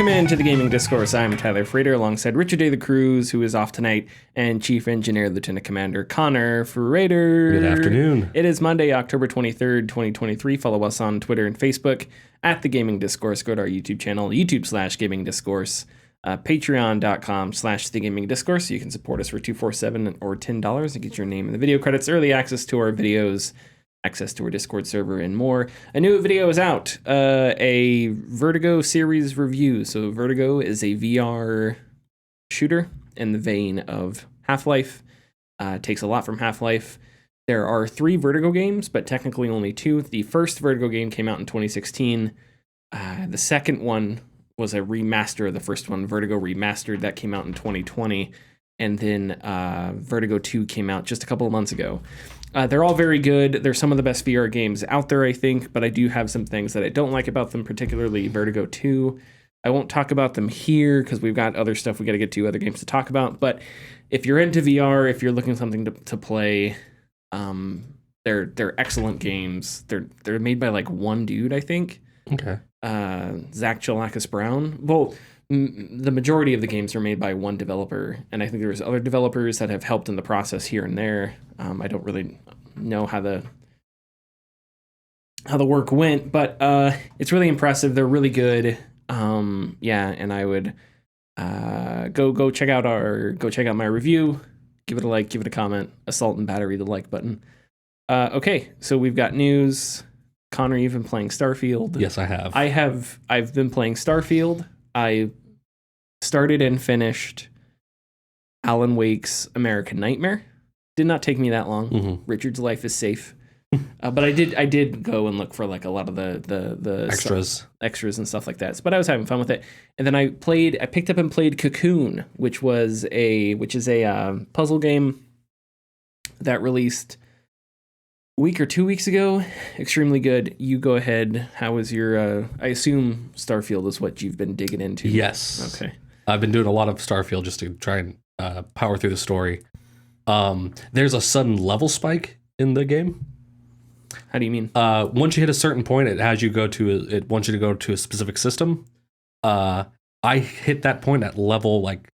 Welcome into the Gaming Discourse. I'm Tyler Frater alongside Richard A. the Cruz, who is off tonight, and Chief Engineer Lieutenant Commander Connor Frater. Good afternoon. It is Monday, October 23rd, 2023. Follow us on Twitter and Facebook at The Gaming Discourse. Go to our YouTube channel, YouTube/Gaming Discourse, Patreon.com/The Gaming Discourse. You can support us for $247 or $10 and get your name in the video credits, early access to our videos, access to our Discord server, and more. A new video is out, a Vertigo series review. So Vertigo is a VR shooter in the vein of Half-Life. Takes a lot from Half-Life. There are 3 Vertigo games, but technically only 2. The first Vertigo game came out in 2016. The second one was a remaster of the first one, Vertigo Remastered, that came out in 2020. And then Vertigo 2 came out just a couple of months ago. They're all very good. They're some of the best VR games out there, I think, but I do have some things that I don't like about them, particularly Vertigo 2. I won't talk about them here because we've got other stuff we got to get to, other games to talk about. But if you're into VR, if you're looking for something to play, they're excellent games. They're made by like one dude, I think. Okay. Zach Chilakis Brown. Well, the majority of the games are made by one developer, and I think there's other developers that have helped in the process here and there. I don't really know how the work went, but it's really impressive. They're really good. And I would go check out my review. Give it a like, give it a comment, assault and battery the like button. Okay, so we've got news. Connor, you've been playing Starfield. Yes, I have. I've been playing Starfield. I started and finished Alan Wake's American Nightmare. Did not take me that long. Mm-hmm. Richard's life is safe. But I did go and look for like a lot of the extras and stuff like that. But I was having fun with it. And then I picked up and played Cocoon, which is a puzzle game that released a week or 2 weeks ago. Extremely good. You go ahead. How was your I assume Starfield is what you've been digging into. Yes. Okay. I've been doing a lot of Starfield just to try and power through the story. There's a sudden level spike in the game. How do you mean? Once you hit a certain point, it wants you to go to a specific system. I hit that point at level like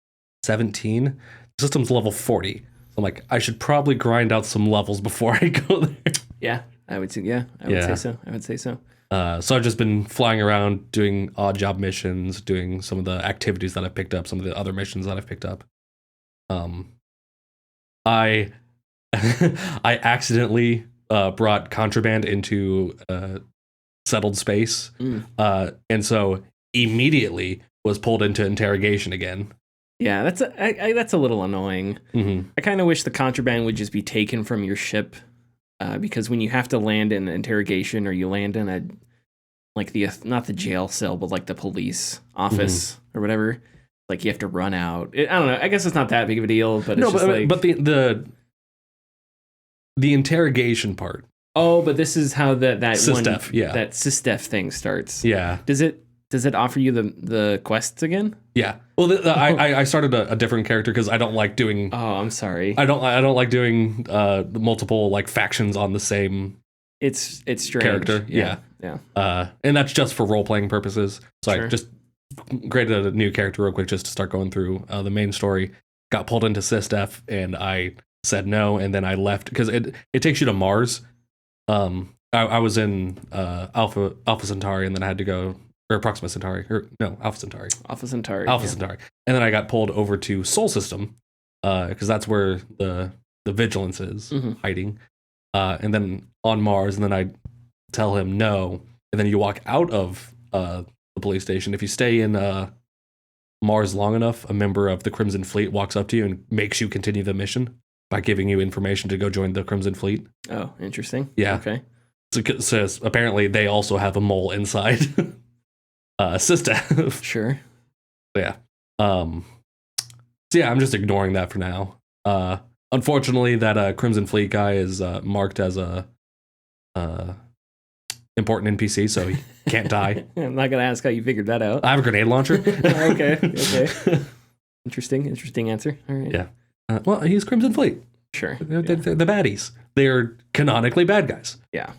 17. The system's level 40. I'm like, I should probably grind out some levels before I go there. Yeah, I would say. Yeah, I would say so. So I've just been flying around doing odd job missions, doing some of the activities that I picked up, some of the other missions that I've picked up. I accidentally brought contraband into settled space, and so immediately was pulled into interrogation again. Yeah, that's a little annoying. Mm-hmm. I kind of wish the contraband would just be taken from your ship, because when you have to land in an interrogation or you land in a like not the jail cell but like the police office or whatever, like you have to run out. I don't know. I guess it's not that big of a deal, but it's but the interrogation part. Oh, but this is how that SysDef, that SysDef thing starts. Yeah. Does it offer you the quests again? Yeah. Well, I started a different character because I don't like doing. Oh, I'm sorry. I don't like doing multiple like factions on the same. It's strange. Character. Yeah. And that's just for role playing purposes. So sure. I just created a new character real quick just to start going through the main story. Got pulled into SysDef and I said no, and then I left because it takes you to Mars. I was in Alpha Centauri, and then I had to go. Or Proxima Centauri. Alpha Centauri. Alpha Centauri. And then I got pulled over to Sol System, because that's where the Vigilance is hiding. And then on Mars, and then I tell him no. And then you walk out of the police station. If you stay in Mars long enough, a member of the Crimson Fleet walks up to you and makes you continue the mission by giving you information to go join the Crimson Fleet. Oh, interesting. Yeah. Okay. So apparently they also have a mole inside. SysDef. Sure. Yeah. So yeah, I'm just ignoring that for now. Unfortunately, that Crimson Fleet guy is marked as a important NPC, so he can't die. I'm not gonna ask how you figured that out. I have a grenade launcher. Okay. Interesting answer. All right. Yeah. Well, he's Crimson Fleet. Sure. They're the baddies. They're canonically bad guys. Yeah.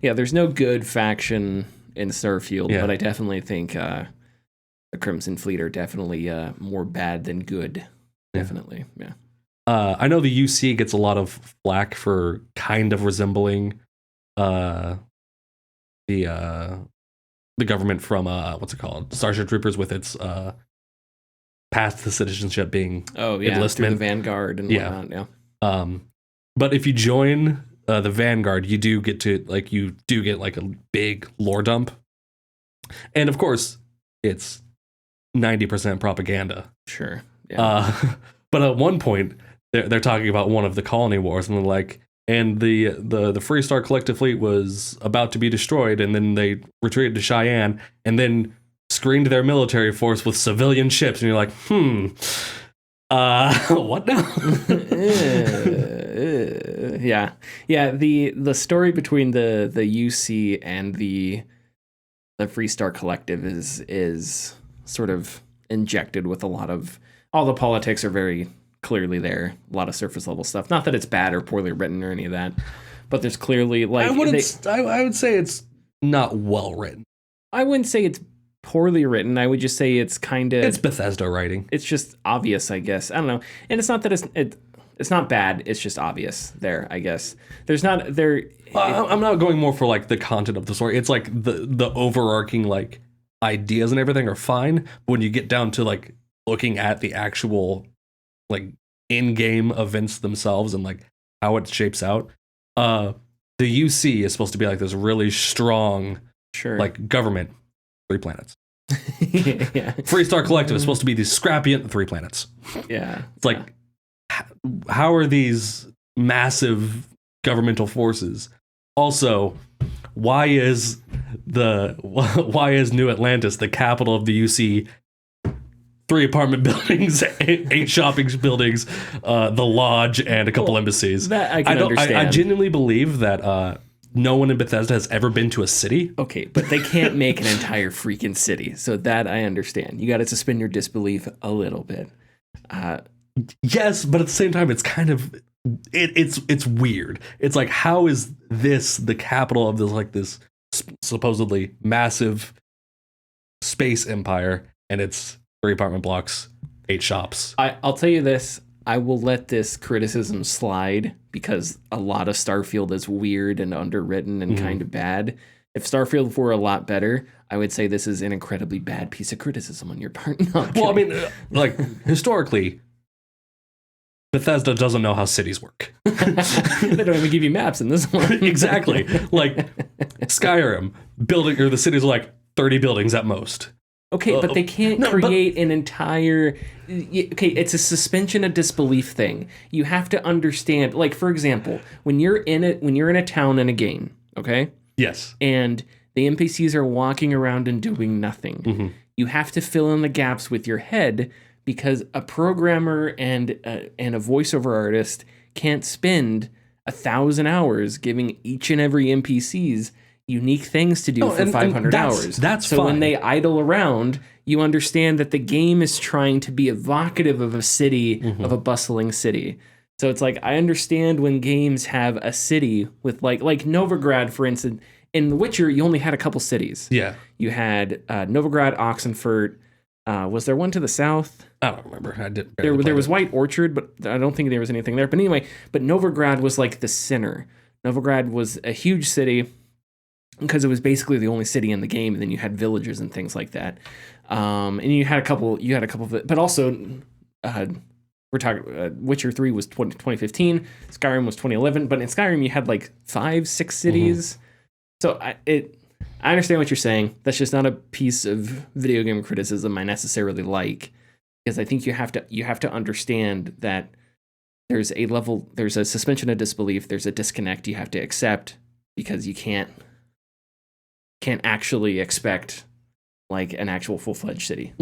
There's no good faction in Starfield, but I definitely think the Crimson Fleet are definitely more bad than good. Definitely, yeah. I know the UC gets a lot of flack for kind of resembling the government from what's it called, Starship Troopers, with its past the citizenship being enlistment through the Vanguard and whatnot. Yeah. But if you join the Vanguard, you do get like a big lore dump, and of course it's 90% propaganda. Sure. Yeah. But at one point they're talking about one of the colony wars, and they're like, and the Freestar Collective Fleet was about to be destroyed, and then they retreated to Cheyenne, and then screened their military force with civilian ships, and you're like, what now? Yeah. The story between the UC and the Freestar Collective is sort of injected with a lot of, all the politics are very clearly there, a lot of surface level stuff. Not that it's bad or poorly written or any of that, but there's clearly like I would say it's not well written. I wouldn't say it's poorly written. I would just say it's kind of, it's Bethesda writing. It's just obvious, I guess. I don't know. And it's not that it's not bad. It's just obvious there, I guess. There's not there. I'm not going more for like the content of the story. It's like the overarching like ideas and everything are fine, but when you get down to like looking at the actual like in-game events themselves and like how it shapes out, the UC is supposed to be like this really strong, like government. 3 planets. Yeah. Freestar Collective is supposed to be the scrappiant 3 planets. Yeah. It's like, how are these massive governmental forces? Also, why is New Atlantis the capital of the UC? 3 apartment buildings, 8 shopping buildings, the lodge, and a couple embassies. That I can understand. I genuinely believe that no one in Bethesda has ever been to a city. Okay, but they can't make an entire freaking city, so that I understand. You got to suspend your disbelief a little bit. Yes, but at the same time, it's kind of it's weird. It's like, how is this the capital of this supposedly massive space empire, and it's 3 apartment blocks, 8 shops? I'll tell you this. I will let this criticism slide because a lot of Starfield is weird and underwritten and kind of bad. If Starfield were a lot better, I would say this is an incredibly bad piece of criticism on your part. No, well, I mean, like, historically, Bethesda doesn't know how cities work. They don't even give you maps in this one. Exactly. Like, Skyrim, the cities are like 30 buildings at most. Okay, but they can't create an entire... Okay, it's a suspension of disbelief thing. You have to understand, like, for example, when you're in a town in a game, okay? Yes. And the NPCs are walking around and doing nothing. You have to fill in the gaps with your head because a programmer and a voiceover artist can't spend 1,000 hours giving each and every NPCs unique things to do for 500 hours. That's so fine. When they idle around, you understand that the game is trying to be evocative of a city, of a bustling city. So it's like, I understand when games have a city with like Novigrad, for instance. In The Witcher, you only had a couple cities. Yeah. You had Novigrad, Oxenfurt. Was there one to the south? I don't remember. There was White Orchard, but I don't think there was anything there. But anyway, Novigrad was like the center. Novigrad was a huge city because it was basically the only city in the game, and then you had villages and things like that. And you had a couple of it, but also we're talking Witcher 3 was 2015, Skyrim was 2011, but in Skyrim you had like 5-6 cities. So I understand what you're saying. That's just not a piece of video game criticism I necessarily like, because I think you have to understand that there's a suspension of disbelief, there's a disconnect you have to accept, because you can't actually expect like an actual full-fledged city.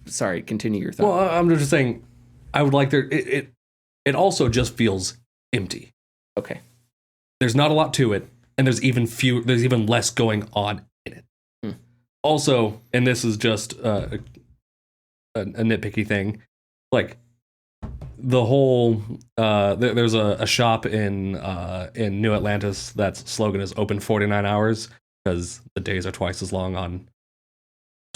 Sorry, continue your thought. Well, I'm just saying, I would like it also just feels empty. Okay. There's not a lot to it, and there's even less going on in it. Also, and this is just a nitpicky thing, like the whole there's a shop in New Atlantis that's slogan is open 49 hours because the days are twice as long on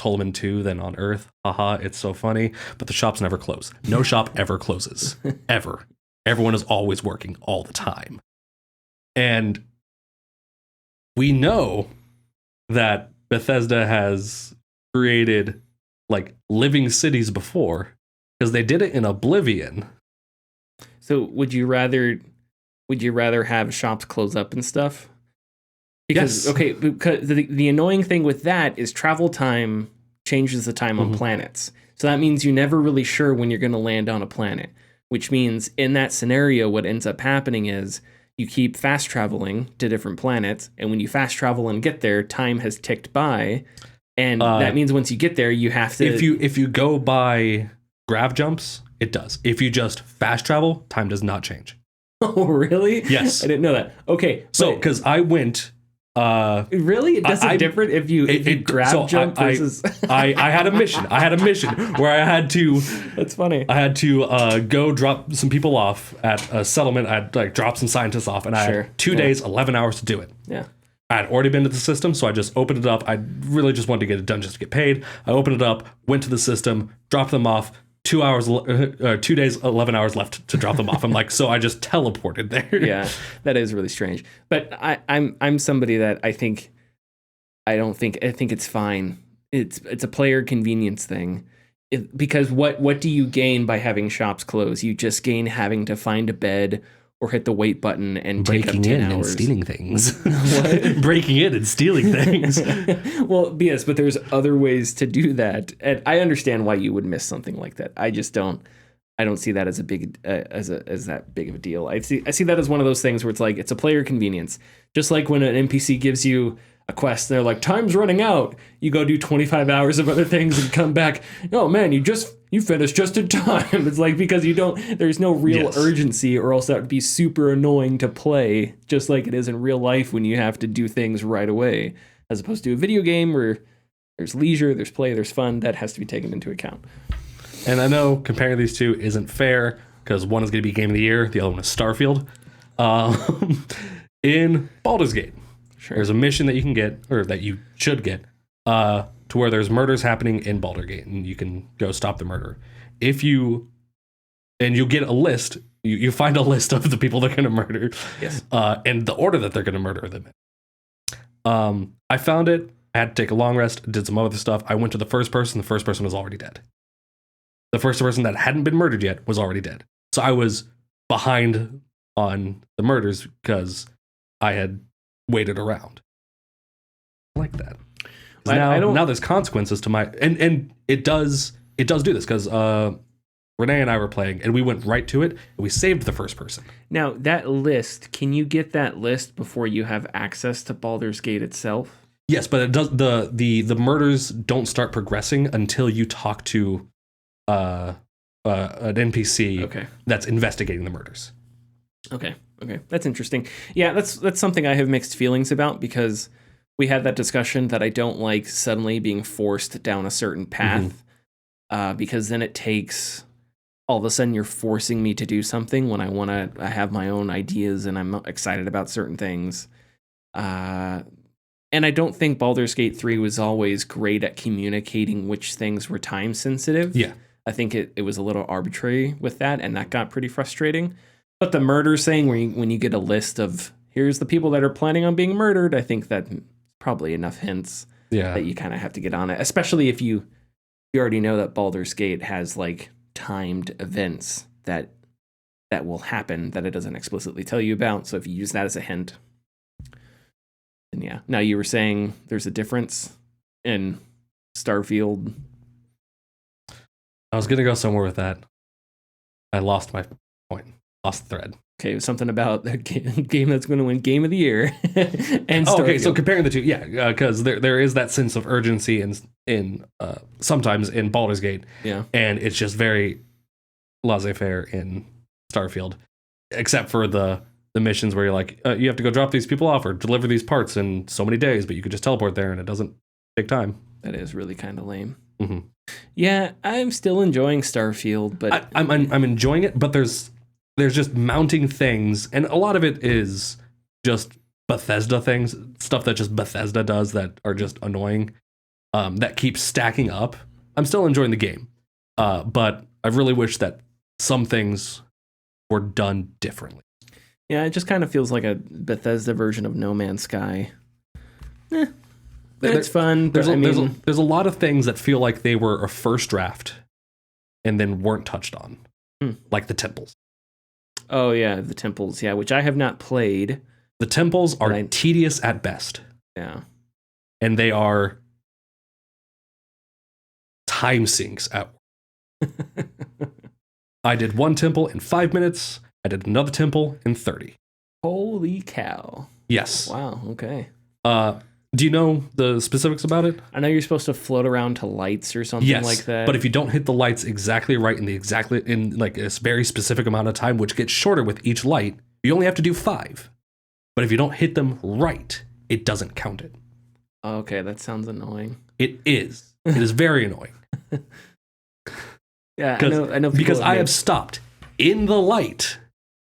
Tolman 2 than on Earth. Haha, it's so funny. But the shops never close. No shop ever closes. Ever. Everyone is always working all the time. And we know that Bethesda has created like living cities before because they did it in Oblivion. So would you rather have shops close up and stuff? Because Yes. okay, because the annoying thing with that is travel time changes the time on planets. So that means you're never really sure when you're going to land on a planet, which means in that scenario what ends up happening is you keep fast traveling to different planets, and when you fast travel and get there, time has ticked by, and that means once you get there you have to If you go by grav jumps, it does. If you just fast travel, time does not change. Oh, really? Yes. I didn't know that. Okay. So because I went really? It does it different if you grab jump versus I had a mission. I had a mission where I had to That's funny. I had to go drop some people off at a settlement. I had like drop some scientists off, and I had 2 days, 11 hours to do it. Yeah. I had already been to the system, so I just opened it up. I really just wanted to get it done just to get paid. I opened it up, went to the system, dropped them off. 2 days, 11 hours left to drop them off. I'm like, so I just teleported there. Yeah, that is really strange. But I'm somebody that I think it's fine. It's a player convenience thing. Because what do you gain by having shops close? You just gain having to find a bed or hit the wait button and take up 10 hours. And stealing things. What? Breaking in and stealing things. Well, yes, but there's other ways to do that, and I understand why you would miss something like that. I just don't. I don't see that as a big as that big of a deal. I see that as one of those things where it's like it's a player convenience. Just like when an NPC gives you a quest, and they're like, time's running out. You go do 25 hours of other things and come back. Oh man, you finished just in time. It's like because there's no real urgency, or else that would be super annoying to play, just like it is in real life when you have to do things right away, as opposed to a video game where there's leisure, there's play, there's fun. That has to be taken into account. And I know comparing these two isn't fair because one is going to be Game of the Year, the other one is Starfield. In Baldur's Gate, there's a mission that you can get, or that you should get, to where there's murders happening in Baldur's Gate, and you can go stop the murder. You'll get a list. You find a list of the people they're going to murder, yes, and the order that they're going to murder them in. I found it. I had to take a long rest. Did some other stuff. I went to the first person. The first person was already dead. The first person that hadn't been murdered yet was already dead. So I was behind on the murders because I had waited around. I like that. Now there's consequences to my and it does do this because Renee and I were playing and we went right to it and we saved the first person. Now that list, can you get that list before you have access to Baldur's Gate itself? Yes, but it does the murders don't start progressing until you talk to an NPC that's investigating the murders. Okay, that's interesting. Yeah, that's something I have mixed feelings about because we had that discussion that I don't like suddenly being forced down a certain path, because then it takes all of a sudden you're forcing me to do something when I have my own ideas and I'm excited about certain things. And I don't think Baldur's Gate 3 was always great at communicating which things were time sensitive. Yeah. I think it was a little arbitrary with that, and that got pretty frustrating. But the murder thing, when you get a list of here's the people that are planning on being murdered, I think that's probably enough hints that you kind of have to get on it. Especially if you already know that Baldur's Gate has like timed events that will happen that it doesn't explicitly tell you about. So if you use that as a hint, then yeah. Now you were saying there's a difference in Starfield. I was gonna go somewhere with that. I lost my point. Lost the thread. Okay, it was something about the game that's going to win Game of the Year. And okay, so comparing the two, because there is that sense of urgency in sometimes in Baldur's Gate, and it's just very laissez-faire in Starfield, except for the missions where you're like, you have to go drop these people off or deliver these parts in so many days, but you could just teleport there and it doesn't take time. That is really kind of lame. Mm-hmm. Yeah, I'm still enjoying Starfield, but I'm enjoying it, but there's just mounting things, and a lot of it is just Bethesda things, stuff that just Bethesda does that are just annoying. that keep stacking up. I'm still enjoying the game, but I really wish that some things were done differently. Yeah, it just kind of feels like a Bethesda version of No Man's Sky. It's fun. There's a lot of things that feel like they were a first draft and then weren't touched on, like the temples. Oh yeah, the temples. Yeah, which I have not played. The temples are tedious at best. Yeah, and they are time sinks at work. I did one temple in 5 minutes. I did another temple in 30. Holy cow! Yes. Wow. Okay. Do you know the specifics about it? I know you're supposed to float around to lights or something like that. But if you don't hit the lights exactly right in like a very specific amount of time, which gets shorter with each light, you only have to do 5. But if you don't hit them right, it doesn't count it. Okay, that sounds annoying. It is. It is very annoying. Yeah, I know. Because I have stopped in the light,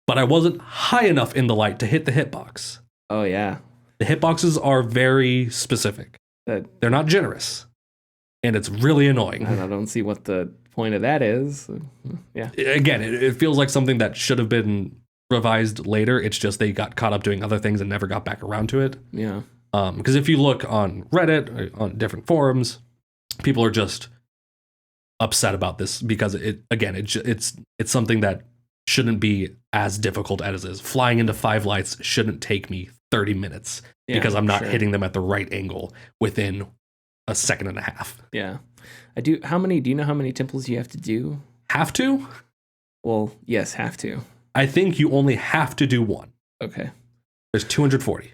but I wasn't high enough in the light to hit the hitbox. Oh yeah. The hitboxes are very specific. They're not generous, and it's really annoying. I don't see what the point of that is. Yeah. Again, it feels like something that should have been revised later. It's just they got caught up doing other things and never got back around to it. Yeah. Because if you look on Reddit, or on different forums, people are just upset about this because it's something that shouldn't be as difficult as it is. Flying into 5 lights shouldn't take me 30 minutes because I'm not hitting them at the right angle within a second and a half. Yeah. Do you know how many temples you have to do? Have to? Well, yes, have to. I think you only have to do 1. Okay. There's 240.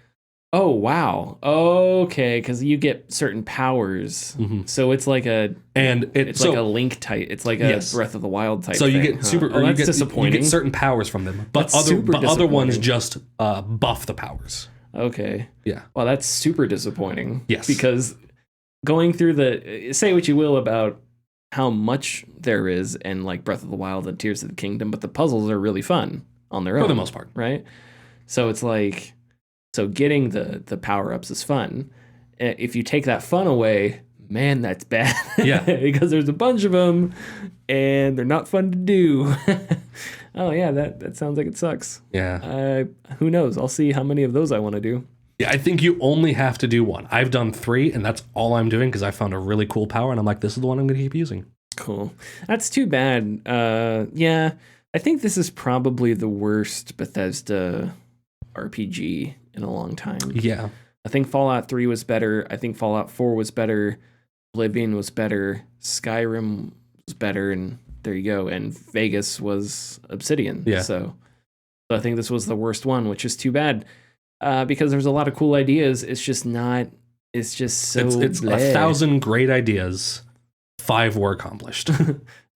Oh, wow. Okay, because you get certain powers. Mm-hmm. So it's like like a Link type. It's like a Breath of the Wild type. So you thing, get that's disappointing. You get certain powers from them, but other ones just buff the powers. Okay. Yeah. Well, that's super disappointing. Yes. Because going through say what you will about how much there is in like Breath of the Wild and Tears of the Kingdom, but the puzzles are really fun on their own. For the most part. Right? So it's like... So getting the power-ups is fun. If you take that fun away, man, that's bad. Yeah. Because there's a bunch of them, and they're not fun to do. Oh, yeah, that sounds like it sucks. Yeah. Who knows? I'll see how many of those I want to do. Yeah, I think you only have to do 1. I've done 3, and that's all I'm doing because I found a really cool power, and I'm like, this is the one I'm going to keep using. Cool. That's too bad. Yeah, I think this is probably the worst Bethesda RPG in a long time. Yeah. I think Fallout 3 was better. I think Fallout 4 was better. Oblivion was better. Skyrim was better, and there you go. And Vegas was Obsidian. Yeah. So I think this was the worst one, which is too bad. Because there's a lot of cool ideas. It's just not. It's just so. It's 1,000 great ideas. 5 were accomplished.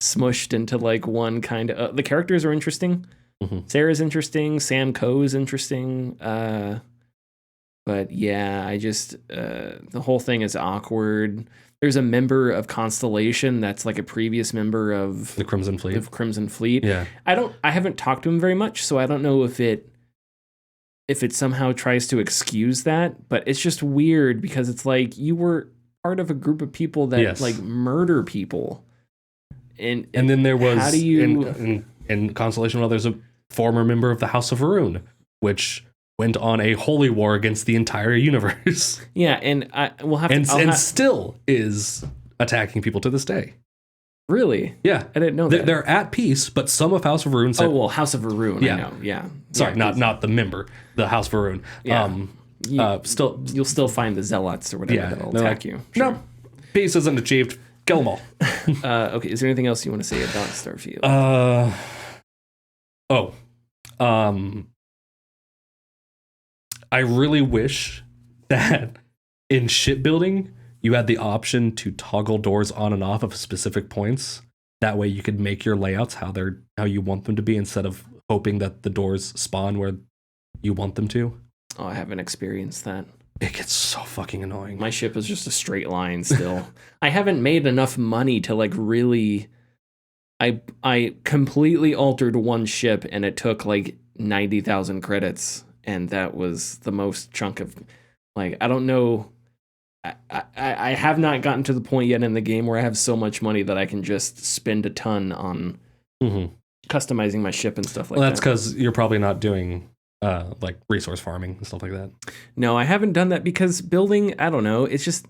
Smushed into like one kind of. The characters are interesting. Mm-hmm. Sarah's interesting. Sam Coe's interesting. But yeah, I just the whole thing is awkward. There's a member of Constellation that's like a previous member of the Crimson Fleet. Yeah. I haven't talked to him very much, so I don't know if it somehow tries to excuse that, but it's just weird because it's like you were part of a group of people that like murder people. And then there was how do you in Constellation, well, there's a former member of the House of Varun, which went on a holy war against the entire universe. Yeah, and still is attacking people to this day. Really? Yeah, I didn't know that. They're at peace, but some of House of Varun said, House of Varun. Yeah. I know. Yeah. Sorry, not the member, the House of Varun. Yeah. You'll still find the zealots or whatever that'll attack you. Sure. No, peace isn't achieved. Kill them all. Okay. Is there anything else you want to say about Starfield? I really wish that in shipbuilding you had the option to toggle doors on and off of specific points. That way you could make your layouts how you want them to be instead of hoping that the doors spawn where you want them to. Oh, I haven't experienced that. It gets so fucking annoying. My ship is just a straight line still. I haven't made enough money to like really... I completely altered one ship and it took like 90,000 credits. And that was the most chunk of, like, I don't know I have not gotten to the point yet in the game where I have so much money that I can just spend a ton on customizing my ship and stuff like that. Well, that's because you're probably not doing like resource farming and stuff like that. No, I haven't done that because building, I don't know, it's just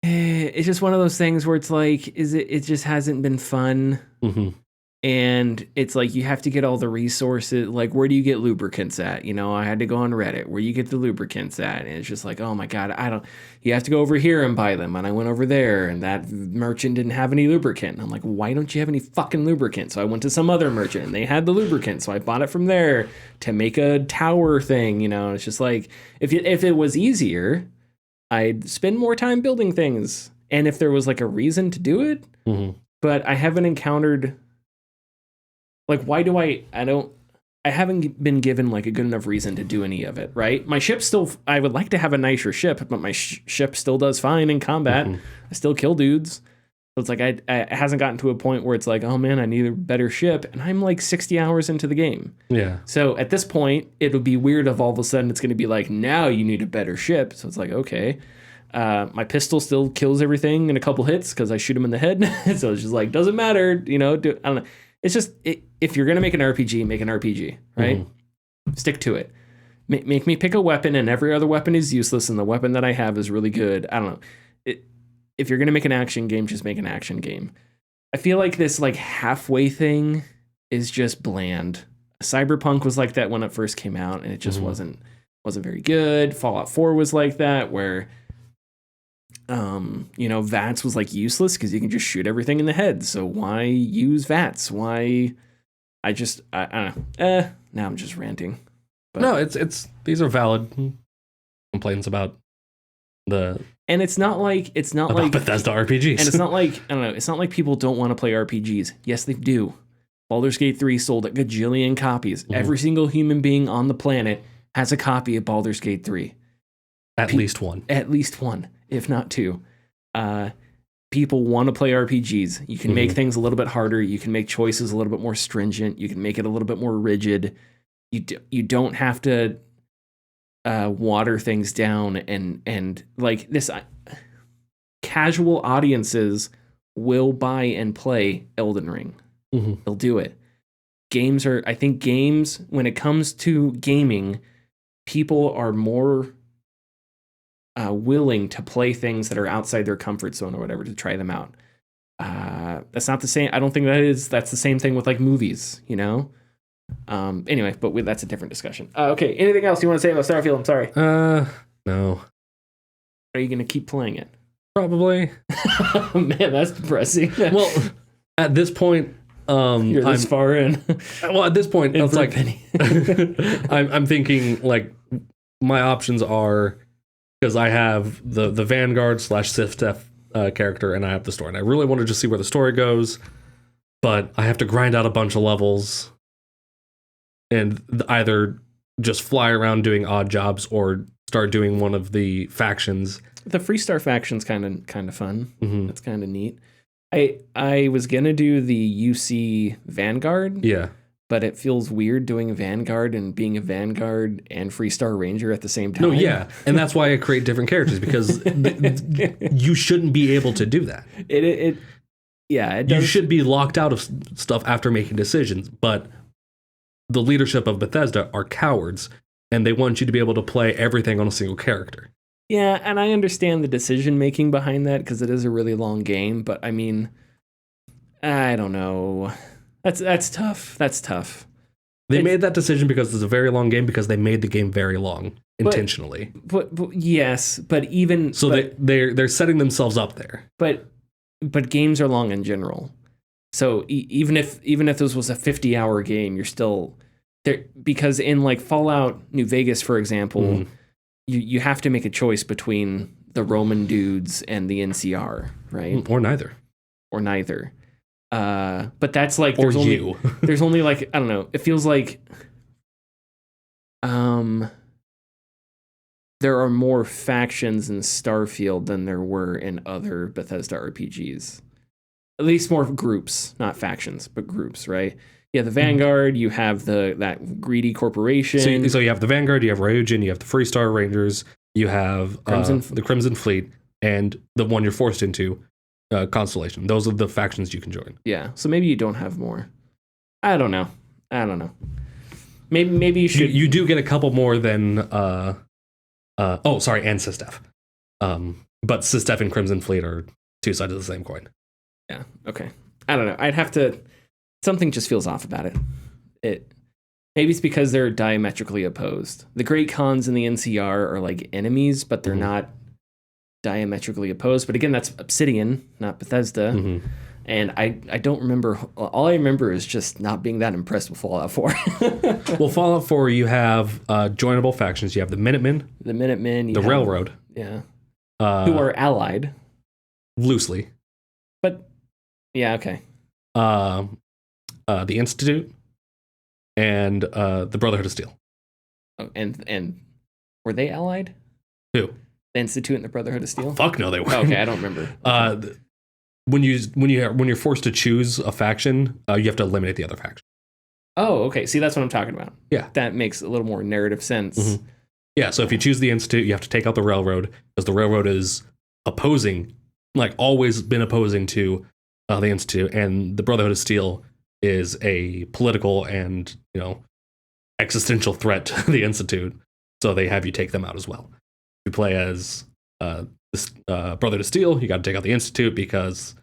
one of those things where it's like, it just hasn't been fun. And it's like, you have to get all the resources. Like, where do you get lubricants at? You know, I had to go on Reddit, where you get the lubricants at. And it's just like, oh my God, you have to go over here and buy them. And I went over there and that merchant didn't have any lubricant. I'm like, why don't you have any fucking lubricant? So I went to some other merchant and they had the lubricant. So I bought it from there to make a tower thing, you know. It's just like, if it was easier, I'd spend more time building things. And if there was like a reason to do it, but I haven't encountered... Like, why do I haven't been given like a good enough reason to do any of it, right? My ship still, I would like to have a nicer ship, but my ship still does fine in combat. I still kill dudes. So it's like, it hasn't gotten to a point where it's like, oh man, I need a better ship. And I'm like 60 hours into the game. Yeah. So at this point, it'll be weird if all of a sudden it's going to be like, now you need a better ship. So it's like, okay. My pistol still kills everything in a couple hits because I shoot him in the head. So it's just like, doesn't matter, you know, I don't know. It's just, if you're going to make an RPG, make an RPG, right? Stick to it. Make me pick a weapon, and every other weapon is useless, and the weapon that I have is really good. I don't know. If you're going to make an action game, just make an action game. I feel like this like halfway thing is just bland. Cyberpunk was like that when it first came out, and it just wasn't very good. Fallout 4 was like that, where... you know, VATS was like useless because you can just shoot everything in the head. So why use VATS? Why? I don't know. Now I'm just ranting. But, no, it's these are valid complaints about the. And it's not like Bethesda RPGs. And it's not like, I don't know. It's not like people don't want to play RPGs. Yes, they do. Baldur's Gate 3 sold a gajillion copies. Every single human being on the planet has a copy of Baldur's Gate 3. At least one. At least one, if not two. People want to play RPGs. You can make things a little bit harder. You can make choices a little bit more stringent. You can make it a little bit more rigid. You don't have to water things down and like this. Casual audiences will buy and play Elden Ring. They'll do it. I think games, when it comes to gaming, people are more willing to play things that are outside their comfort zone or whatever to try them out. That's not the same. I don't think that's the same thing with like movies, you know? Anyway, but that's a different discussion. Okay. Anything else you want to say about Starfield? I'm sorry. No. Are you going to keep playing it? Probably. Man, that's depressing. Well, at this point, you're this far in. Well, at this point, it's like I'm thinking like my options are, because I have the Vanguard / SIFTF character, and I have the story. And I really want to just see where the story goes, but I have to grind out a bunch of levels and either just fly around doing odd jobs or start doing one of the factions. The Freestar faction's kind of fun. That's kind of neat. I was gonna do the UC Vanguard. Yeah. But it feels weird doing Vanguard and being a Vanguard and Freestar Ranger at the same time. No, yeah. And that's why I create different characters, because you shouldn't be able to do that. It does. You should be locked out of stuff after making decisions, but the leadership of Bethesda are cowards, and they want you to be able to play everything on a single character. Yeah, and I understand the decision making behind that because it is a really long game, but I mean, I don't know. That's tough. That's tough. They made that decision because it's a very long game, because they made the game very long intentionally. But yes, but even so, they're setting themselves up there. But games are long in general. So even if this was a 50-hour game, you're still there, because in like Fallout New Vegas, for example, you have to make a choice between the Roman dudes and the NCR, right? Or neither. But that's like there's only like, I don't know, it feels like there are more factions in Starfield than there were in other Bethesda RPGs. At least more groups, not factions, but groups, right? Yeah, the Vanguard, you have that greedy corporation. So you have the Vanguard, you have Ryujin, you have the Freestar Rangers, you have the Crimson Fleet, and the one you're forced into, Constellation. Those are the factions you can join. Yeah. So maybe you don't have more. I don't know. Maybe you should. You do get a couple more than and Sistef. But Sistef and Crimson Fleet are two sides of the same coin. Yeah. Okay. I don't know. I'd have to. Something just feels off about it. Maybe it's because they're diametrically opposed. The Great Khans and the NCR are like enemies, but they're not diametrically opposed. But again, that's Obsidian, not Bethesda. And I don't remember. All I remember is just not being that impressed with Fallout 4. Well, Fallout 4, you have joinable factions. You have the Minutemen. The Railroad. Yeah. Who are allied. Loosely. But, yeah, okay. The Institute. And the Brotherhood of Steel. Oh, and were they allied? Who? The Institute and the Brotherhood of Steel? Oh, fuck no, they weren't. Oh, okay, I don't remember. When you're forced to choose a faction, you have to eliminate the other faction. Oh, okay. See, that's what I'm talking about. Yeah, that makes a little more narrative sense. Yeah, so if you choose the Institute, you have to take out the Railroad because the Railroad is opposing, like always been opposing to the Institute, and the Brotherhood of Steel is a political and existential threat to the Institute. So they have you take them out as well. If you play as this Brotherhood of Steel, you got to take out the Institute because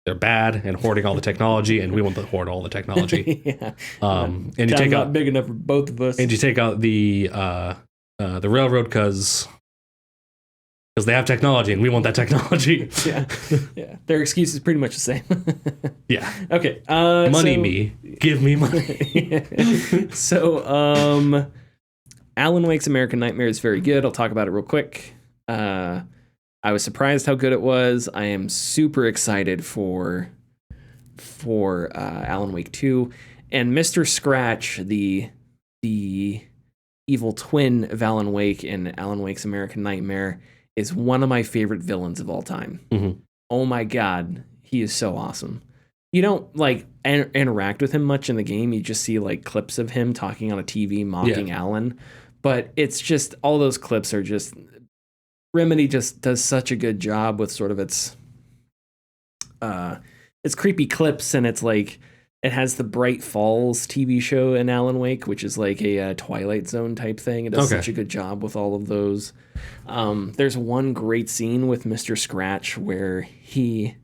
they're bad and hoarding all the technology, and we want to hoard all the technology. Yeah. And you take out big enough for both of us. And you take out the Railroad because they have technology, and we want that technology. Yeah. Their excuse is pretty much the same. Yeah. Okay. Give me money. So, Alan Wake's American Nightmare is very good. I'll talk about it real quick. I was surprised how good it was. I am super excited for Alan Wake 2. And Mr. Scratch, the evil twin of Alan Wake in Alan Wake's American Nightmare, is one of my favorite villains of all time. Oh my god, he is so awesome. You don't like interact with him much in the game. You just see like clips of him talking on a TV mocking Alan. But it's just, all those clips are just, Remedy just does such a good job with sort of its creepy clips, and it's like, it has the Bright Falls TV show in Alan Wake, which is like a Twilight Zone type thing. It does such a good job with all of those. There's one great scene with Mr. Scratch where he's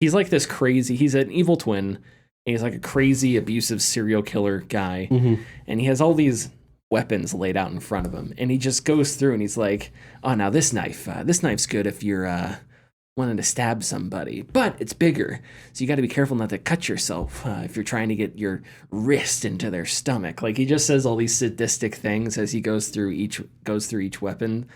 like this crazy, he's an evil twin, and he's like a crazy abusive serial killer guy. And he has all these weapons laid out in front of him, and he just goes through and he's like, oh, now this knife's good if you're wanting to stab somebody, but it's bigger, so you got to be careful not to cut yourself if you're trying to get your wrist into their stomach. Like, he just says all these sadistic things as he goes through each weapon.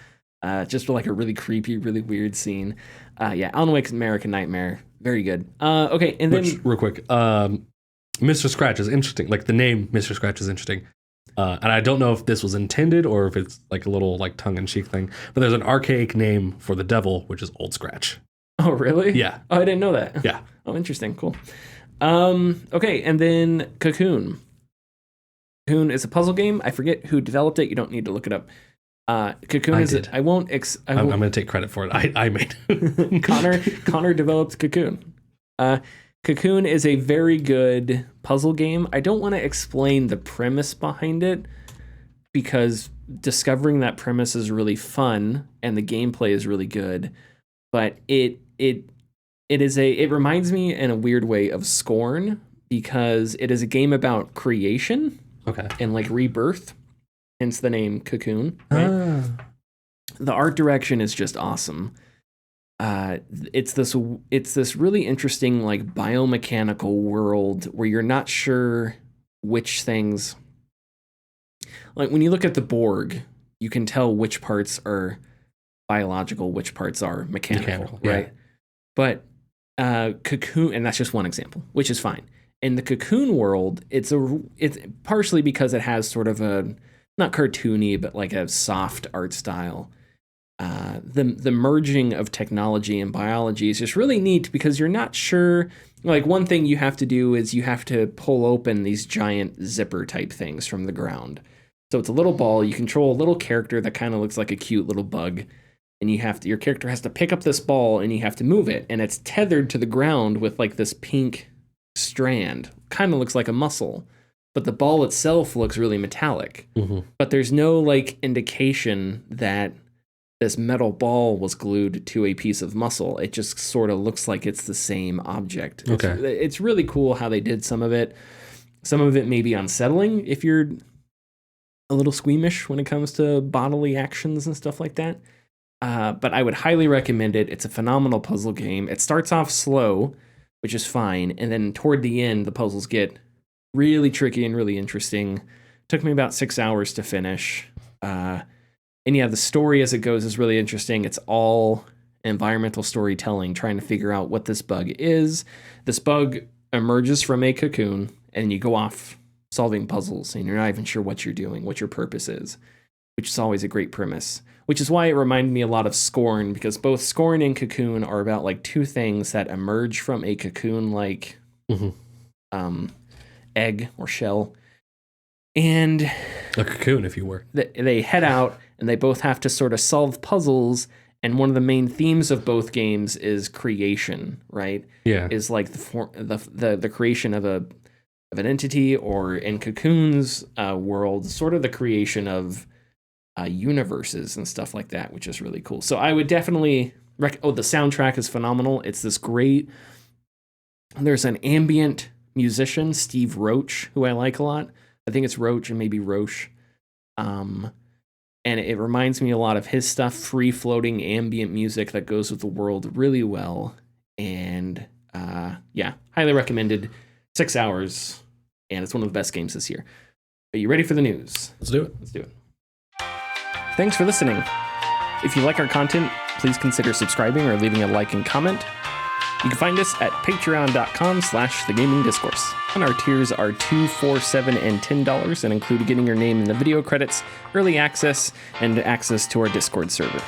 Just like a really creepy, really weird scene. Alan Wake's American Nightmare, very good. Okay, and then real quick, Mr. Scratch is interesting. Like, the name Mr. Scratch is interesting. And I don't know if this was intended or if it's like a little like tongue-in-cheek thing, but there's an archaic name for the devil, which is Old Scratch. Oh, really? Yeah. Oh, I didn't know that. Yeah. Oh, interesting. Cool. Okay, and then Cocoon. Cocoon is a puzzle game. I forget who developed it. You don't need to look it up. Cocoon is. I'm going to take credit for it. I made it. Connor developed Cocoon. Cocoon is a very good puzzle game. I don't want to explain the premise behind it because discovering that premise is really fun and the gameplay is really good. But it reminds me in a weird way of Scorn because it is a game about creation, and like rebirth, hence the name Cocoon. Right? The art direction is just awesome. It's this really interesting like biomechanical world where you're not sure which things, like when you look at the Borg, you can tell which parts are biological, which parts are mechanical, right? But Cocoon, and that's just one example, which is fine. In the Cocoon world, it's partially because it has sort of a not cartoony but like a soft art style. The merging of technology and biology is just really neat because you're not sure. Like, one thing you have to do is you have to pull open these giant zipper type things from the ground. So it's a little ball. You control a little character that kind of looks like a cute little bug. and your character has to pick up this ball and you have to move it, and it's tethered to the ground with like this pink strand. Kind of looks like a muscle, but the ball itself looks really metallic. But there's no like indication that this metal ball was glued to a piece of muscle. It just sort of looks like it's the same object. Okay. It's really cool how they did some of it. Some of it may be unsettling if you're a little squeamish when it comes to bodily actions and stuff like that. But I would highly recommend it. It's a phenomenal puzzle game. It starts off slow, which is fine. And then toward the end, the puzzles get really tricky and really interesting. Took me about 6 hours to finish. And yeah, the story as it goes is really interesting. It's all environmental storytelling, trying to figure out what this bug is. This bug emerges from a cocoon, and you go off solving puzzles, and you're not even sure what you're doing, what your purpose is, which is always a great premise. Which is why it reminded me a lot of Scorn, because both Scorn and Cocoon are about like two things that emerge from a cocoon-like egg or shell. And a cocoon, if you were. They head out, and they both have to sort of solve puzzles. And one of the main themes of both games is creation, right? Yeah, is like the creation of an entity, or in Cocoon's world, sort of the creation of universes and stuff like that, which is really cool. So I would definitely the soundtrack is phenomenal. It's this great. There's an ambient musician, Steve Roach, who I like a lot. I think it's Roach and maybe Roche. And it reminds me a lot of his stuff, free-floating ambient music that goes with the world really well. And yeah, highly recommended. 6 hours, and it's one of the best games this year. Are you ready for the news? Let's do it. Let's do it. Thanks for listening. If you like our content, please consider subscribing or leaving a like and comment. You can find us at patreon.com/thegamingdiscourse. And our tiers are $2, $4, $7, and $10 and include getting your name in the video credits, early access, and access to our Discord server.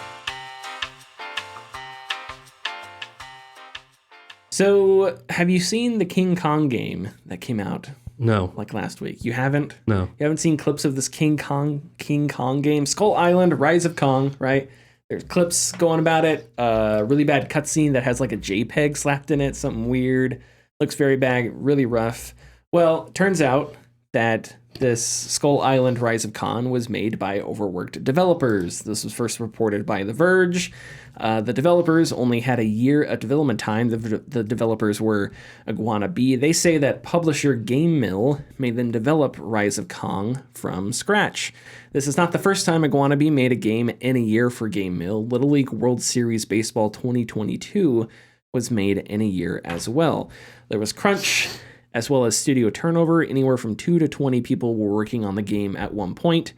So, have you seen the King Kong game that came out? No. Like last week? You haven't? No. You haven't seen clips of this King Kong game? Skull Island, Rise of Kong, right? There's clips going about it. Really bad cutscene that has like a JPEG slapped in it. Something weird. Looks very bad. Really rough. Well, turns out that this Skull Island Rise of Khan was made by Overworked developers. This was first reported by The Verge. The developers only had a year of development time. The developers were Iguana B. They say that publisher GameMill made them develop Rise of Kong from scratch. This is not the first time Iguana B made a game in a year for GameMill. Little League World Series Baseball 2022 was made in a year as well. There was crunch, as well as studio turnover. Anywhere from 2 to 20 people were working on the game at one point.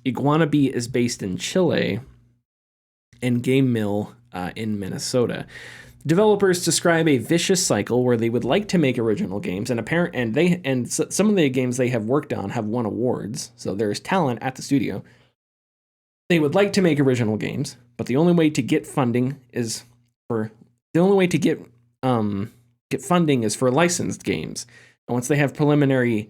Iguana B is based in Chile, and GameMill in Minnesota. Developers describe a vicious cycle where they would like to make original games, and some of the games they have worked on have won awards. So there's talent at the studio. They would like to make original games, but the only way to get funding is for licensed games. And once they have preliminary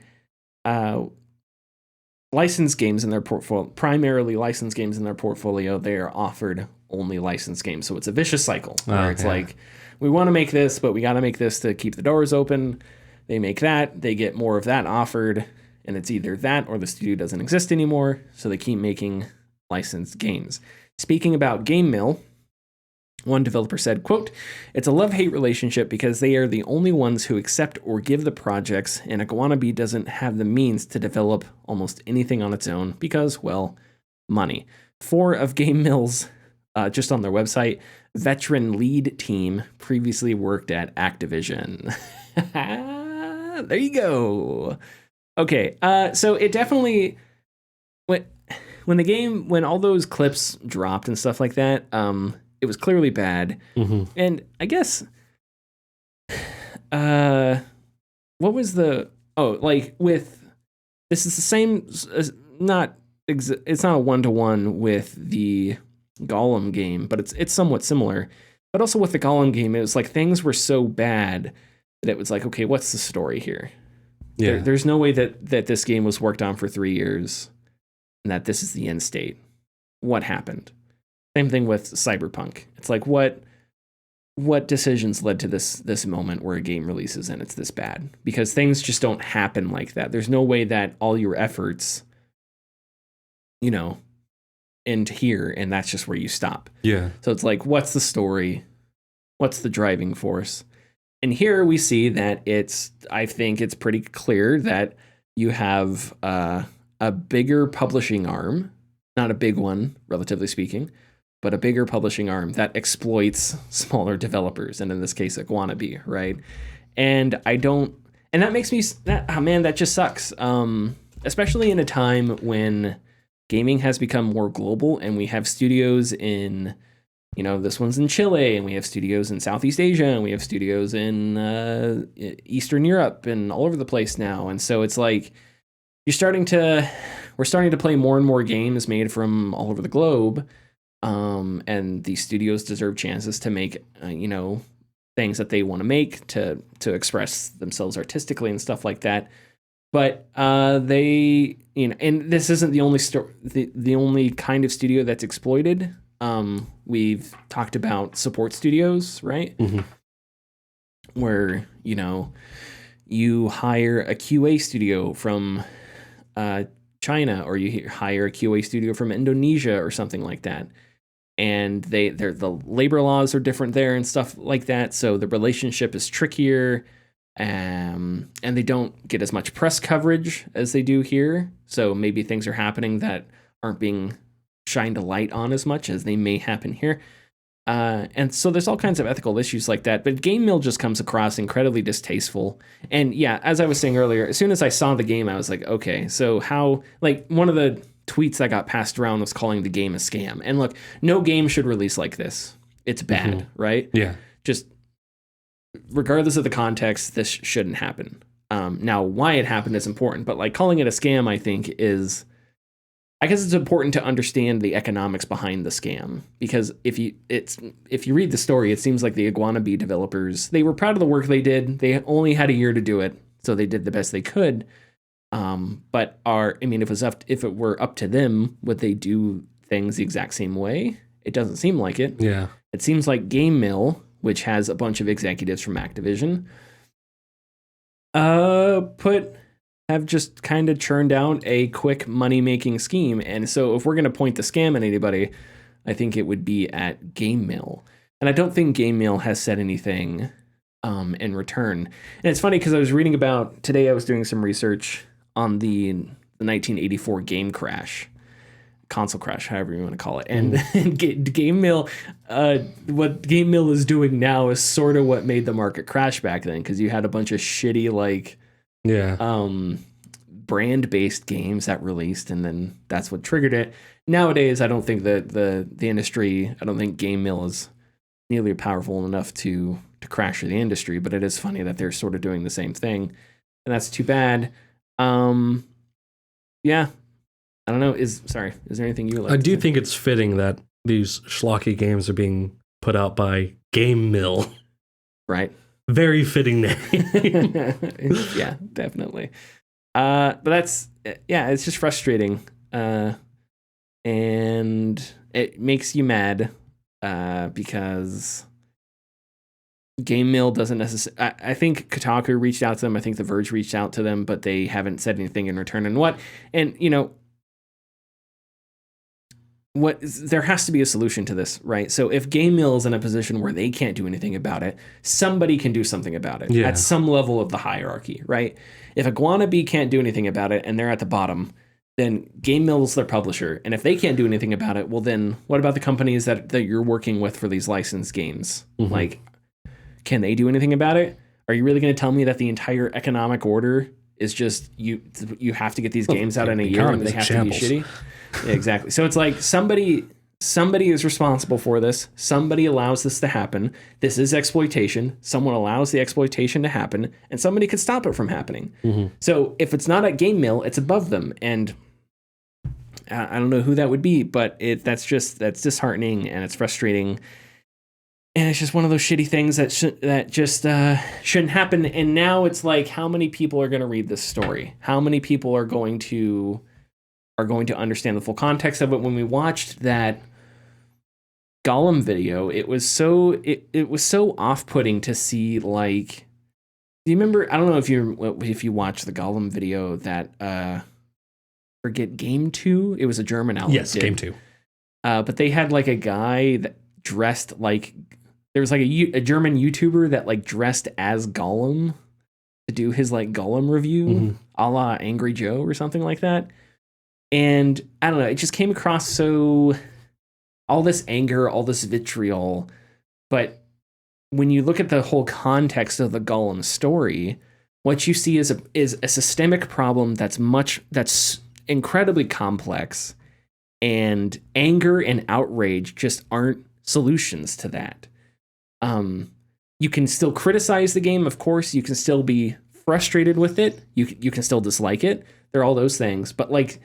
licensed games in their portfolio, primarily licensed games in their portfolio, they are offered only licensed games. So it's a vicious cycle where it's like, we want to make this, but we got to make this to keep the doors open. They make that, they get more of that offered, and it's either that or the studio doesn't exist anymore. So they keep making licensed games. Speaking about GameMill, one developer said, quote, "It's a love-hate relationship because they are the only ones who accept or give the projects, and Iguana B doesn't have the means to develop almost anything on its own because, well, money." 4 of GameMill's, just on their website, veteran lead team previously worked at Activision. There you go. Okay, so it definitely, when all those clips dropped and stuff like that, it was clearly bad. Mm-hmm. And I guess, what was this is the same, it's not a one-to-one with the Gollum game, but it's somewhat similar. But also with the Gollum game, it was like things were so bad that it was like, okay, what's the story here? Yeah. There's no way that this game was worked on for 3 years and that this is the end state. What happened? Same thing with Cyberpunk. It's like what decisions led to this moment where a game releases and it's this bad? Because things just don't happen like that. There's no way that all your efforts, end here and that's just where you stop. Yeah. So it's like, what's the story? What's the driving force? And here we see that I think it's pretty clear that you have a bigger publishing arm, not a big one, relatively speaking, but a bigger publishing arm that exploits smaller developers, and in this case, Iguanabee, right? And that makes me, that just sucks. Especially in a time when gaming has become more global and we have studios in, this one's in Chile, and we have studios in Southeast Asia, and we have studios in Eastern Europe and all over the place now. And so it's like, we're starting to play more and more games made from all over the globe. And these studios deserve chances to make, things that they want to make to express themselves artistically and stuff like that. But they, and this isn't the only the only kind of studio that's exploited. We've talked about support studios, right? Mm-hmm. Where, you hire a QA studio from China, or you hire a QA studio from Indonesia or something like that. And the labor laws are different there and stuff like that. So the relationship is trickier, and they don't get as much press coverage as they do here. So maybe things are happening that aren't being shined a light on as much as they may happen here. And so there's all kinds of ethical issues like that. But GameMill just comes across incredibly distasteful. And yeah, as I was saying earlier, as soon as I saw the game, I was like, okay, so how, like, one of the tweets that got passed around was calling the game a scam. And look, no game should release like this. It's bad, right? Yeah. Just regardless of the context, this shouldn't happen. Now, why it happened is important, but like calling it a scam, I think is, I guess it's important to understand the economics behind the scam, because if you read the story, it seems like the Iguanabee developers, they were proud of the work they did. They only had a year to do it, so they did the best they could. But if it were up to them, would they do things the exact same way? It doesn't seem like it. Yeah. It seems like GameMill, which has a bunch of executives from Activision, have just kind of churned out a quick money-making scheme. And so if we're going to point the scam at anybody, I think it would be at GameMill. And I don't think GameMill has said anything in return. And it's funny because I was reading about, today I was doing some research on the 1984 game crash, console crash, however you want to call it. And GameMill, what GameMill is doing now is sort of what made the market crash back then, because you had a bunch of shitty, like, brand-based games that released, and then that's what triggered it. Nowadays, I don't think that the industry, I don't think GameMill is nearly powerful enough to crash the industry, but it is funny that they're sort of doing the same thing, and that's too bad. Yeah, I don't know. Is there anything you like? I do think it's fitting that these schlocky games are being put out by GameMill. Right. Very fitting name. Yeah, definitely. But that's, it's just frustrating. And it makes you mad because GameMill doesn't necessarily, I think Kotaku reached out to them. I think The Verge reached out to them, but they haven't said anything in return. And there has to be a solution to this, right? So if GameMill is in a position where they can't do anything about it, somebody can do something about it at some level of the hierarchy, right? If Iguanabee can't do anything about it and they're at the bottom, then GameMill is their publisher. And if they can't do anything about it, well, then what about the companies that you're working with for these licensed games? Mm-hmm. Like, can they do anything about it? Are you really going to tell me that the entire economic order is just you have to get these games out in a year and they have to be shitty? Yeah, exactly. So it's like somebody is responsible for this. Somebody allows this to happen. This is exploitation. Someone allows the exploitation to happen, and somebody could stop it from happening. Mm-hmm. So if it's not at GameMill, it's above them, and I don't know who that would be, but that's disheartening and it's frustrating, and it's just one of those shitty things that shouldn't happen. And now it's like, how many people are going to read this story? How many people are going to understand the full context of it? When we watched that Gollum video, it was so off-putting to see, like, do you remember, I don't know if you watched the Gollum video that forget Game 2, it was a German outlet. Yes, Game 2. But they had like a guy that dressed like, there was like a German YouTuber that like dressed as Gollum to do his like Gollum review, a la Angry Joe or something like that. And I don't know, it just came across so, all this anger, all this vitriol. But when you look at the whole context of the Gollum story, what you see is a systemic problem that's incredibly complex, and anger and outrage just aren't solutions to that. You can still criticize the game, of course. You can still be frustrated with it. You can still dislike it. There are all those things. But like,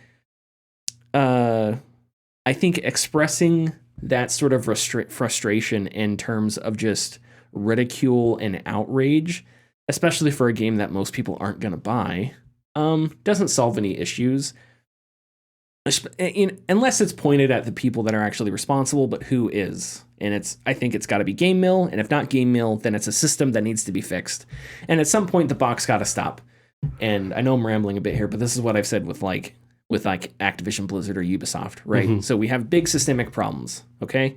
I think expressing that sort of frustration in terms of just ridicule and outrage, especially for a game that most people aren't going to buy, doesn't solve any issues. Unless it's pointed at the people that are actually responsible, but who is? And I think it's got to be GameMill, and if not GameMill, then it's a system that needs to be fixed. And at some point, the box got to stop. And I know I'm rambling a bit here, but this is what I've said with Activision Blizzard or Ubisoft, right? So we have big systemic problems, okay?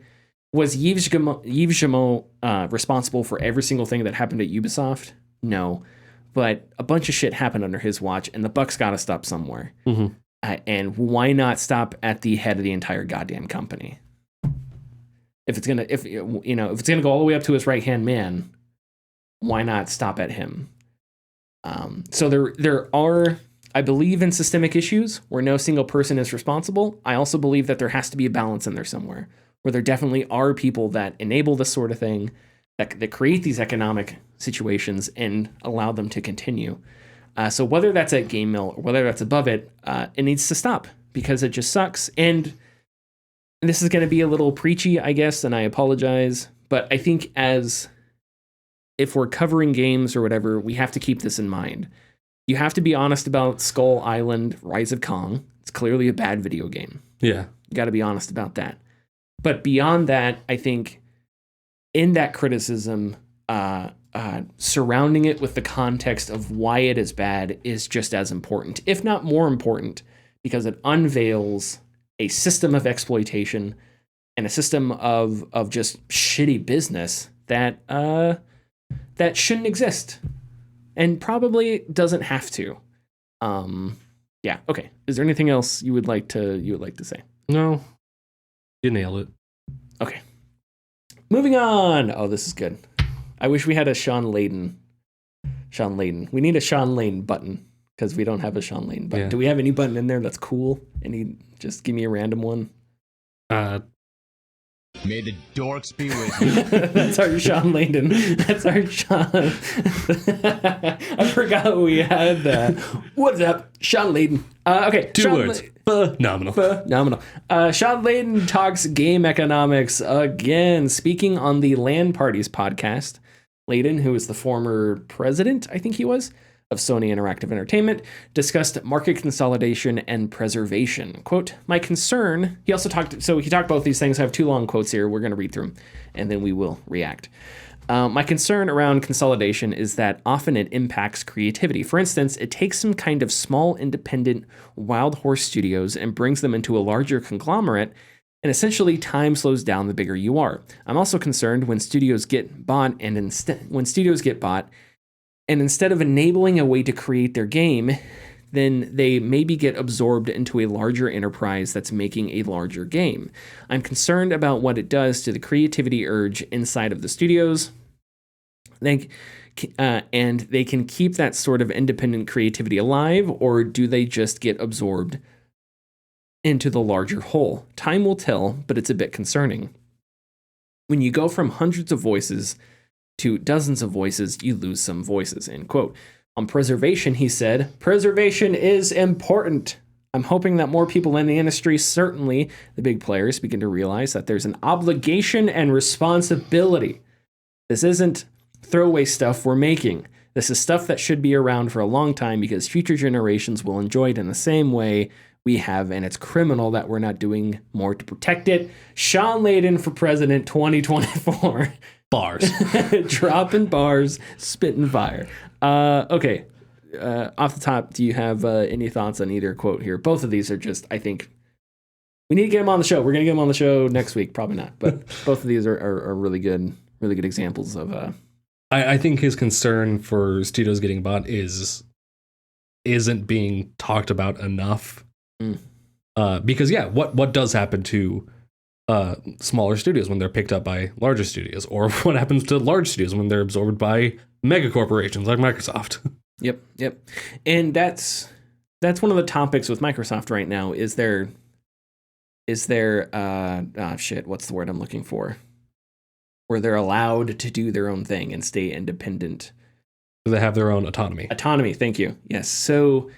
Was Yves Guillemot responsible for every single thing that happened at Ubisoft? No. But a bunch of shit happened under his watch, and the buck's got to stop somewhere. And why not stop at the head of the entire goddamn company? If it's gonna go all the way up to his right hand man, why not stop at him? So there are, I believe in systemic issues where no single person is responsible. I also believe that there has to be a balance in there somewhere, where there definitely are people that enable this sort of thing, that create these economic situations and allow them to continue. So whether that's at GameMill or whether that's above it, it needs to stop because it just sucks. And this is going to be a little preachy, I guess, and I apologize. But I think if we're covering games or whatever, we have to keep this in mind. You have to be honest about Skull Island: Rise of Kong. It's clearly a bad video game. Yeah. You got to be honest about that. But beyond that, I think in that criticism, surrounding it with the context of why it is bad is just as important, if not more important, because it unveils a system of exploitation and a system of just shitty business that shouldn't exist and probably doesn't have to. Yeah. Okay. Is there anything else you would like to say? No. You nailed it. Okay. Moving on. Oh, this is good. I wish we had a Shawn Layden. We need a Shawn Layden button because we don't have a Shawn Layden button. Yeah. Do we have any button in there that's cool? Just give me a random one. May the dorks be with you. That's our Shawn Layden. That's our Shawn. I forgot we had that. What's up, Shawn Layden? Okay. Two words. Phenomenal. Shawn Layden talks game economics again. Speaking on the LAN Parties podcast, Layden, who is the former president, I think he was, of Sony Interactive Entertainment, discussed market consolidation and preservation. Quote, my concern, he talked both these things. I have two long quotes here. We're going to read through them, and then we will react. My concern around consolidation is that often it impacts creativity. For instance, it takes some kind of small, independent, wild horse studios and brings them into a larger conglomerate, and essentially time slows down the bigger you are. I'm also concerned when studios get bought, and instead of enabling a way to create their game, then they maybe get absorbed into a larger enterprise that's making a larger game. I'm concerned about what it does to the creativity urge inside of the studios. And they can keep that sort of independent creativity alive, or do they just get absorbed into the larger whole? Time will tell, but it's a bit concerning. When you go from hundreds of voices to dozens of voices, you lose some voices, end quote. On preservation, he said, preservation is important. I'm hoping that more people in the industry, certainly the big players, begin to realize that there's an obligation and responsibility. This isn't throwaway stuff we're making. This is stuff that should be around for a long time because future generations will enjoy it in the same way we have, and it's criminal that we're not doing more to protect it. Shawn Layden for president 2024. Bars. Dropping bars, spitting fire. Okay. Off the top, do you have any thoughts on either quote here? Both of these are just, I think, we need to get him on the show. We're going to get him on the show next week. Probably not. But both of these are really good examples of... I think his concern for studios getting bought isn't being talked about enough. Because, yeah, what does happen to smaller studios when they're picked up by larger studios? Or what happens to large studios when they're absorbed by mega corporations like Microsoft? Yep. And that's one of the topics with Microsoft right now. Is there what's the word I'm looking for? Where they're allowed to do their own thing and stay independent. They have their own autonomy. Autonomy, thank you. Yes. So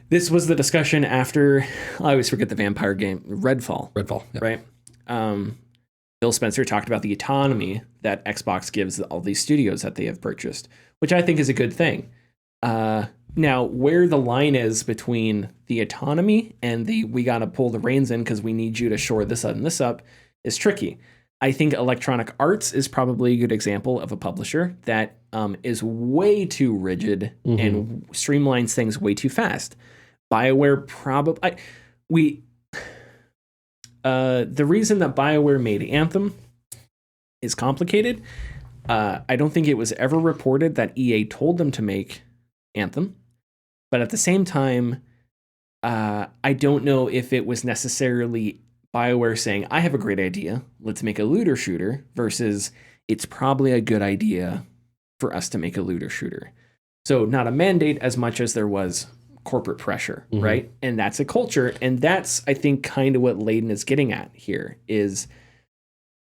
this was the discussion after, I always forget the vampire game, Redfall, yeah. Right? Phil Spencer talked about the autonomy that Xbox gives all these studios that they have purchased, which I think is a good thing. Now, where the line is between the autonomy and we got to pull the reins in because we need you to shore this up and this up is tricky. I think Electronic Arts is probably a good example of a publisher that is way too rigid and streamlines things way too fast. BioWare probably... the reason that BioWare made Anthem is complicated. I don't think it was ever reported that EA told them to make Anthem. But at the same time, I don't know if it was necessarily BioWare saying, I have a great idea, let's make a looter shooter, versus it's probably a good idea for us to make a looter shooter. So not a mandate as much as there was corporate pressure, right? And that's a culture. And that's, I think, kind of what Layden is getting at here is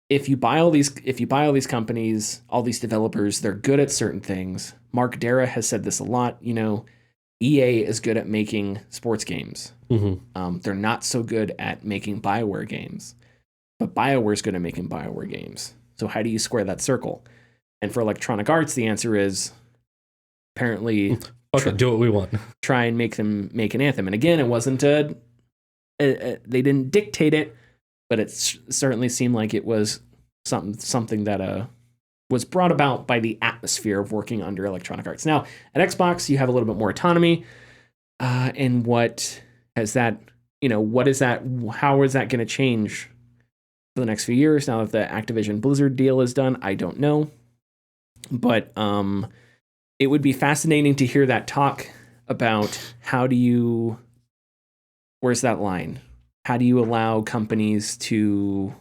if you buy all these companies, all these developers, they're good at certain things. Mark Dara has said this a lot, EA is good at making sports games. They're not so good at making BioWare games, but BioWare's good at making BioWare games. So how do you square that circle? And for Electronic Arts, the answer is apparently do what we want. Try and make them make an Anthem. And again, it wasn't they didn't dictate it, but it certainly seemed like it was something that was brought about by the atmosphere of working under Electronic Arts. Now, at Xbox, you have a little bit more autonomy. And what has that, what is that? How is that going to change for the next few years now that the Activision Blizzard deal is done? I don't know. But it would be fascinating to hear that talk about where's that line? How do you allow companies to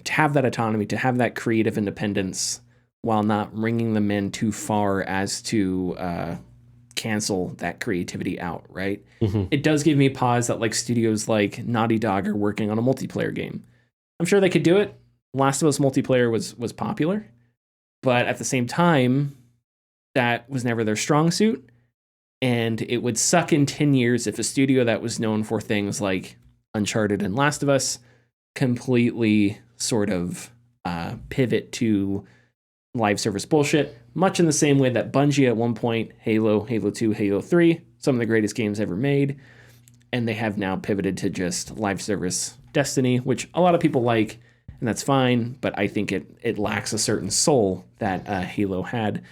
have that autonomy, to have that creative independence while not ringing them in too far as to cancel that creativity out, right? It does give me pause that studios like Naughty Dog are working on a multiplayer game. I'm sure they could do it. Last of Us multiplayer was popular, but at the same time, that was never their strong suit. And it would suck in 10 years if a studio that was known for things like Uncharted and Last of Us completely sort of pivot to live service bullshit, much in the same way that Bungie at one point, Halo 2, Halo 3, some of the greatest games ever made, and they have now pivoted to just live service Destiny, which a lot of people like, and that's fine, but I think it lacks a certain soul that Halo had.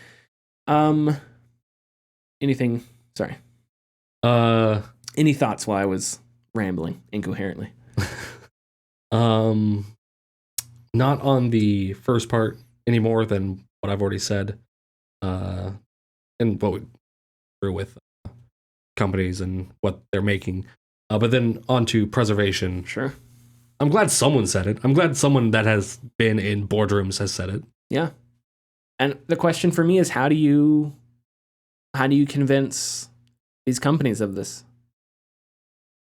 Anything? Sorry. Any thoughts while I was rambling incoherently? Not on the first part any more than what I've already said, and what we through with companies and what they're making. But then on to preservation. Sure. I'm glad someone said it. I'm glad someone that has been in boardrooms has said it. Yeah. And the question for me is how do you convince these companies of this?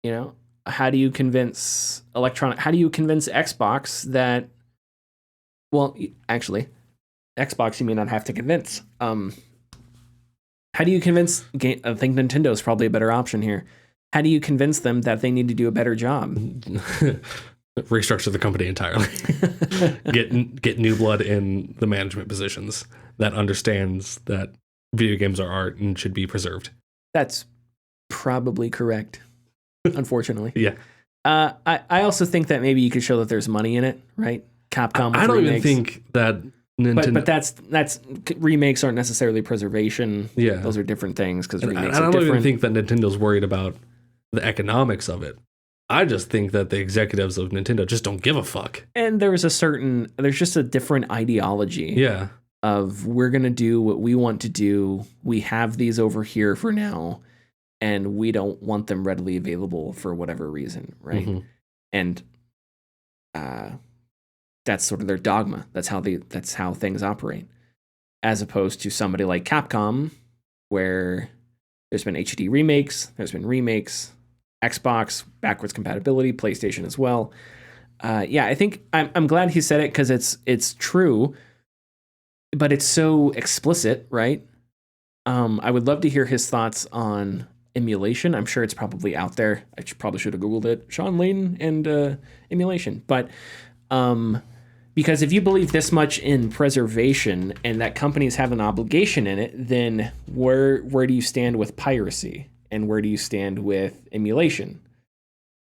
How do you convince Xbox that, well, actually, Xbox you may not have to convince. How do you convince, I think Nintendo is probably a better option here. How do you convince them that they need to do a better job? Restructure the company entirely. Get new blood in the management positions that understands that video games are art and should be preserved. That's probably correct, unfortunately. Yeah. I also think that maybe you could show that there's money in it, right? Capcom with I don't remakes. even think that Nintendo. But that's remakes aren't necessarily preservation. Yeah. Those are different things because and remakes I are don't even different. think that Nintendo's worried about the economics of it. I just think that the executives of Nintendo just don't give a fuck. And there's just a different ideology. Yeah. Of we're going to do what we want to do. We have these over here for now, and we don't want them readily available for whatever reason, right? Mm-hmm. And that's sort of their dogma. That's how things operate. As opposed to somebody like Capcom, where there's been HD remakes, there's been remakes, Xbox, backwards compatibility, PlayStation as well. I think I'm glad he said it because it's true. But it's so explicit, right? I would love to hear his thoughts on emulation. I'm sure it's probably out there. I probably should have Googled it. Shawn Layden and emulation. But because if you believe this much in preservation and that companies have an obligation in it, then where do you stand with piracy? And where do you stand with emulation?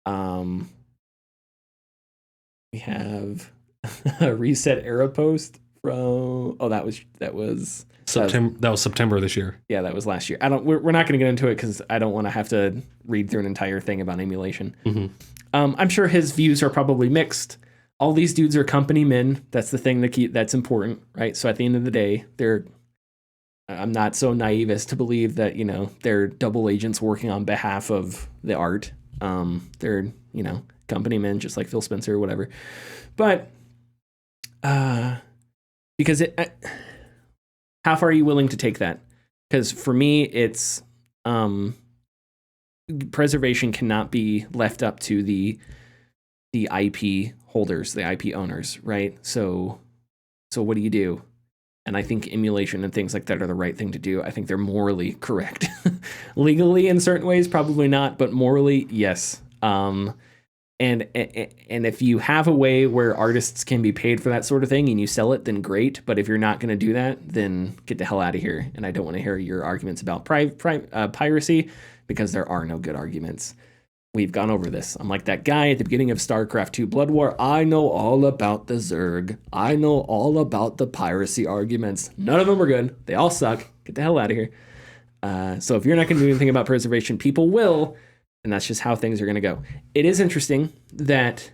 We have a Reset Era post from that was September. That was September this year. Yeah, that was last year. We're not going to get into it because I don't want to have to read through an entire thing about emulation. Mm-hmm. I'm sure his views are probably mixed. All these dudes are company men. That's the thing that's important, right? So at the end of the day, I'm not so naive as to believe that they're double agents working on behalf of the art. They're company men, just like Phil Spencer or whatever. But because how far are you willing to take that? Because for me, it's preservation cannot be left up to the IP holders, the IP owners, right? So what do you do? And I think emulation and things like that are the right thing to do. I think they're morally correct. Legally, in certain ways, probably not, but morally, yes. And if you have a way where artists can be paid for that sort of thing and you sell it, then great. But if you're not going to do that, then get the hell out of here. And I don't want to hear your arguments about piracy because there are no good arguments. We've gone over this. I'm like that guy at the beginning of StarCraft 2 Blood War. I know all about the Zerg. I know all about the piracy arguments. None of them are good. They all suck. Get the hell out of here. So if you're not going to do anything about preservation, people will. And that's just how things are going to go. It is interesting that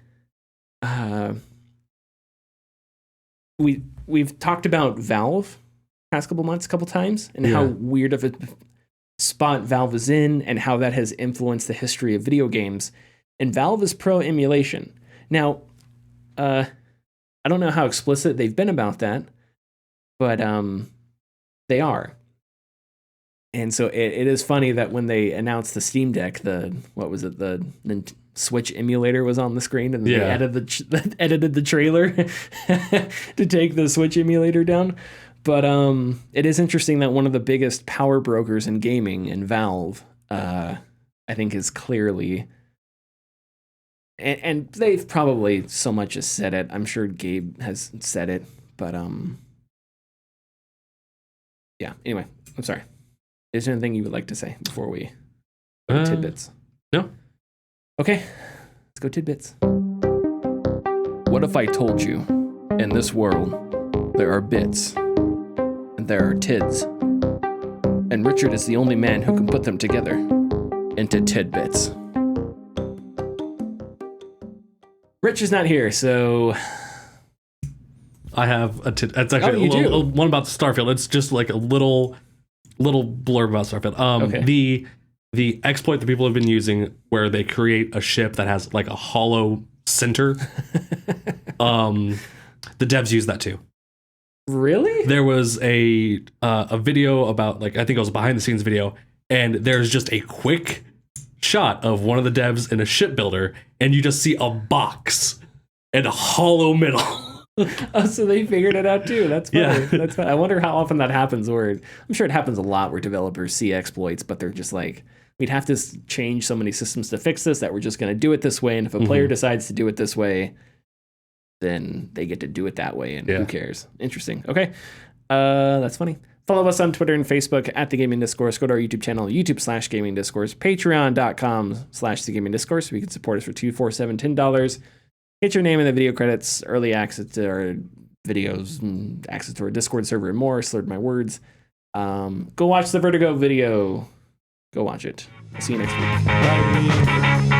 we've talked about Valve past couple months, a couple times, and how weird of a spot Valve is in and how that has influenced the history of video games. And Valve is pro emulation. Now, I don't know how explicit they've been about that, but they are. And so it is funny that when they announced the Steam Deck, the Switch emulator was on the screen, and they edited the trailer to take the Switch emulator down. But it is interesting that one of the biggest power brokers in gaming, in Valve, I think is clearly, and they've probably so much as said it. I'm sure Gabe has said it, but yeah. Anyway, I'm sorry. Is there anything you would like to say before we go to tidbits? No. Okay, let's go tidbits. What if I told you, in this world, there are bits, and there are tids, and Richard is the only man who can put them together into tidbits. Rich is not here, so I have a It's actually one about Starfield. It's just like a little blurb about Starfield. Okay. The exploit that people have been using where they create a ship that has like a hollow center. The devs use that too. Really? There was a video about, like, I think it was a behind the scenes video, and there's just a quick shot of one of the devs in a shipbuilder, and you just see a box and a hollow middle. Oh, so they figured it out too. That's funny. Yeah. That's funny. I wonder how often that happens. Where I'm sure it happens a lot where developers see exploits, but they're just like, we'd have to change so many systems to fix this that we're just going to do it this way. And if a player decides to do it this way, then they get to do it that way. And who cares? Interesting. Okay. That's funny. Follow us on Twitter and Facebook at The Gaming Discourse. Go to our YouTube channel, YouTube/Gaming Discourse, Patreon.com/The Gaming Discourse. We can support us for $2, $4, $7, $10. Get your name in the video credits, early access to our videos, and access to our Discord server and more. Slurred my words. Go watch the Vertigo video. Go watch it. See you next week. Bye.